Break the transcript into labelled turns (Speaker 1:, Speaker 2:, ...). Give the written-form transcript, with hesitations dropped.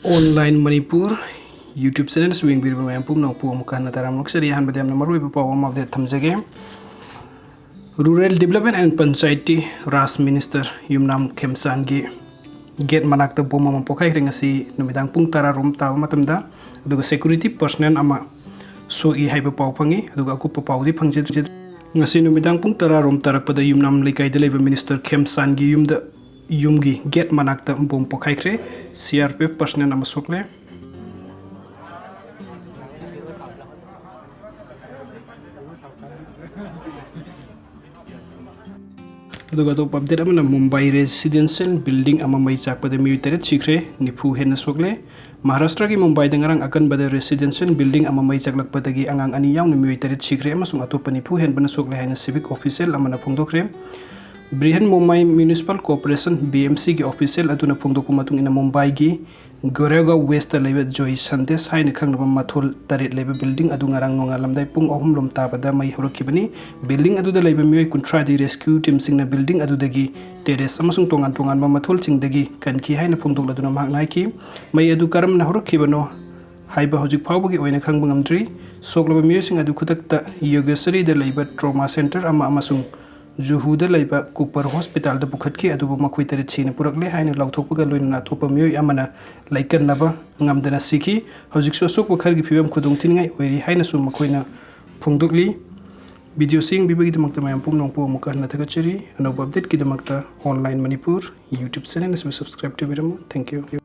Speaker 1: Online Manipur YouTube channel swing bir mayam pum nang pum kan taram luxury han badam namaru ibu pawam of the thamjage Rural Development and Panchayati Ras Minister Yumnam Khemchand gi get manakta boma pokhaikhre ngasi numidang pung tara rom tawa matamda aduga security personnel ama so I haiba paw phangi aduga ku pawdi phangje ngasi numidang pung tara rom tarakpada Yumnam lekai de leba Minister Khemchand gi yumgi get manakta bom pokhaikhre CRPF personnel ama sokle aduga to update amana Mumbai residential building ama mai chakpada military chikre nifu hen sokle Maharashtra ki Mumbai dangarang akan bada residential building ama mai chaklakpada gi angang ani yaw military chikre amasung atopa nifu hen bana sokle haina civic official amana phongdokre Brihan Mumbai Municipal Corporation BMC ki official aduna phongdokpu matung ina Mumbai gi Gorega West leba Joy Sandes haina khangnaba mathol taret leba building adu ngarang nonga lamdai pung ahum lom tabada mai horokibani building adu da leba mioi kuntra di rescue team singna building adu dagi terrace amasung tongan tongan ma mathol chingdagi kanki haina phongdok laduna mahnai ki mai adu karam na horokibano haiba hojik phawbagi oina khangba ngamdri soklaba mioi sing adu khutakta yogesari da leba trauma center ama amasung Juhuda laiba Cooper Hospital da bukhatki adubu makhoi tare china purakle haina lauthokpaga loina thopa mioi amana laikan naba ngamdana sikhi hojik so sok bakhargi phibam khudung tingai oiri haina su makhoina phongdokli video sing bibagi damakta mayam pum nongpo muka na thagachari anob update ki damakta online Manipur YouTube channel is subscribe to biram thank you